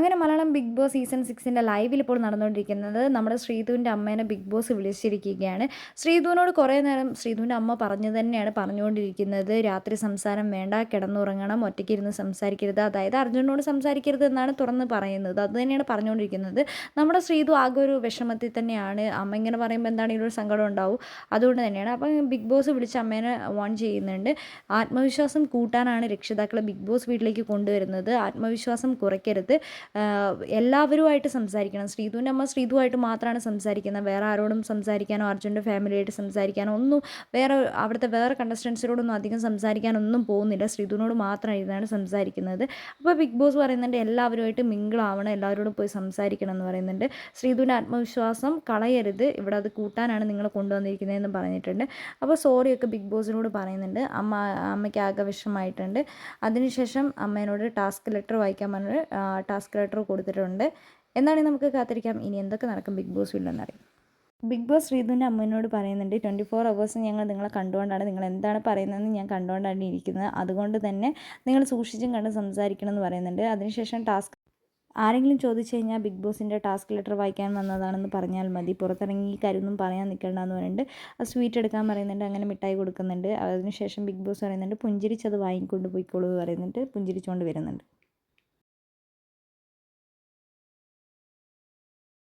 അങ്ങനെ Malayalam big boss season 6ൻ്റെ ലൈവിൽ ഇപ്പോൾ നടന്നുകൊണ്ടിരിക്കുന്നത് നമ്മുടെ ശ്രീധുവിൻ്റെ അമ്മേനെ ബിഗ് ബോസ് വിളിച്ചിരിക്കുകയാണ്. ശ്രീധുവിനോട് കുറേ നേരം ശ്രീധുവിൻ്റെ അമ്മ പറഞ്ഞു തന്നെയാണ് പറഞ്ഞുകൊണ്ടിരിക്കുന്നത്. രാത്രി സംസാരം വേണ്ട, കിടന്നുറങ്ങണം, ഒറ്റയ്ക്കിരുന്ന് സംസാരിക്കരുത്, അതായത് അർജുനോട് സംസാരിക്കരുത് എന്നാണ് തുറന്ന് പറയുന്നത്. അത് തന്നെയാണ് പറഞ്ഞുകൊണ്ടിരിക്കുന്നത്. നമ്മുടെ ശ്രീധു ആകെ ഒരു വിഷമത്തിൽ തന്നെയാണ്. അമ്മ ഇങ്ങനെ പറയുമ്പോൾ എന്താണെങ്കിലും ഒരു സങ്കടം ഉണ്ടാവും. അതുകൊണ്ട് തന്നെയാണ് അപ്പം ബിഗ് ബോസ് വിളിച്ച് അമ്മേനെ വാൺ ചെയ്യുന്നുണ്ട്. ആത്മവിശ്വാസം കൂട്ടാനാണ് രക്ഷിതാക്കളെ ബിഗ് ബോസ് വീട്ടിലേക്ക് കൊണ്ടുവരുന്നത്. ആത്മവിശ്വാസം കുറയ്ക്കരുത്, എല്ലാവരുമായിട്ട് സംസാരിക്കണം. ശ്രീധുവിൻ്റെ അമ്മ ശ്രീധുവായിട്ട് മാത്രമാണ് സംസാരിക്കുന്നത്. വേറെ ആരോടും സംസാരിക്കാനോ അർജുൻ്റെ ഫാമിലിയായിട്ട് സംസാരിക്കാനോ ഒന്നും അവിടുത്തെ വേറെ കണ്ടസ്റ്റൻസിനോടൊന്നും അധികം സംസാരിക്കാനൊന്നും പോകുന്നില്ല. ശ്രീധുവിനോട് മാത്രമായിട്ടാണ് സംസാരിക്കുന്നത്. അപ്പോൾ ബിഗ് ബോസ് പറയുന്നുണ്ട് എല്ലാവരുമായിട്ട് മിങ്കിളാവണം, എല്ലാവരോടും പോയി സംസാരിക്കണം എന്ന് പറയുന്നുണ്ട്. ശ്രീധുവിൻ്റെ ആത്മവിശ്വാസം കളയരുത്, ഇവിടെ അത് കൂട്ടാനാണ് നിങ്ങളെ കൊണ്ടുവന്നിരിക്കുന്നതെന്ന് പറഞ്ഞിട്ടുണ്ട്. അപ്പോൾ സോറിയൊക്കെ ബിഗ് ബോസിനോട് പറയുന്നുണ്ട്. അമ്മയ്ക്ക് ആകെ വിഷമമായിട്ടുണ്ട്. അതിനുശേഷം അമ്മേനോട് ടാസ്ക് ലെറ്റർ വായിക്കാൻ പറഞ്ഞ് ടാസ്ക് ലെറ്റർ കൊടുത്തിട്ടുണ്ട്. എന്നാണെങ്കിൽ നമുക്ക് കാത്തിരിക്കാം ഇനി എന്തൊക്കെ നടക്കും ബിഗ് ബോസ് വീട്ടിലെന്നറിയാം. ബിഗ് ബോസ് ശ്രീധുവിൻ്റെ അമ്മേനോട് പറയുന്നുണ്ട് 24 hours ഞങ്ങൾ നിങ്ങളെ കണ്ടുകൊണ്ടാണ്, നിങ്ങൾ എന്താണ് പറയുന്നതെന്ന് ഞാൻ കണ്ടുകൊണ്ടാണ് ഇരിക്കുന്നത്, അതുകൊണ്ട് തന്നെ നിങ്ങൾ സൂക്ഷിച്ചും കണ്ട് സംസാരിക്കണം എന്ന് പറയുന്നുണ്ട്. അതിനുശേഷം ആരെങ്കിലും ചോദിച്ചു കഴിഞ്ഞാൽ ബിഗ് ബോസിൻ്റെ ടാസ്ക് ലെറ്റർ വായിക്കാൻ വന്നതാണെന്ന് പറഞ്ഞാൽ മതി, പുറത്തിറങ്ങി ഈ കാര്യമൊന്നും പറയാൻ നിൽക്കേണ്ടെന്ന് പറയുന്നുണ്ട്. അത് സ്വീറ്റ് എടുക്കാൻ പറയുന്നുണ്ട്. അങ്ങനെ മിഠായി കൊടുക്കുന്നുണ്ട്. അതിനുശേഷം ബിഗ് ബോസ് പറയുന്നുണ്ട് പുഞ്ചിരിച്ചത് വാങ്ങിക്കൊണ്ട് പോയിക്കോളൂ പറയുന്നുണ്ട്. പുഞ്ചിരിച്ചുകൊണ്ട് വരുന്നുണ്ട്.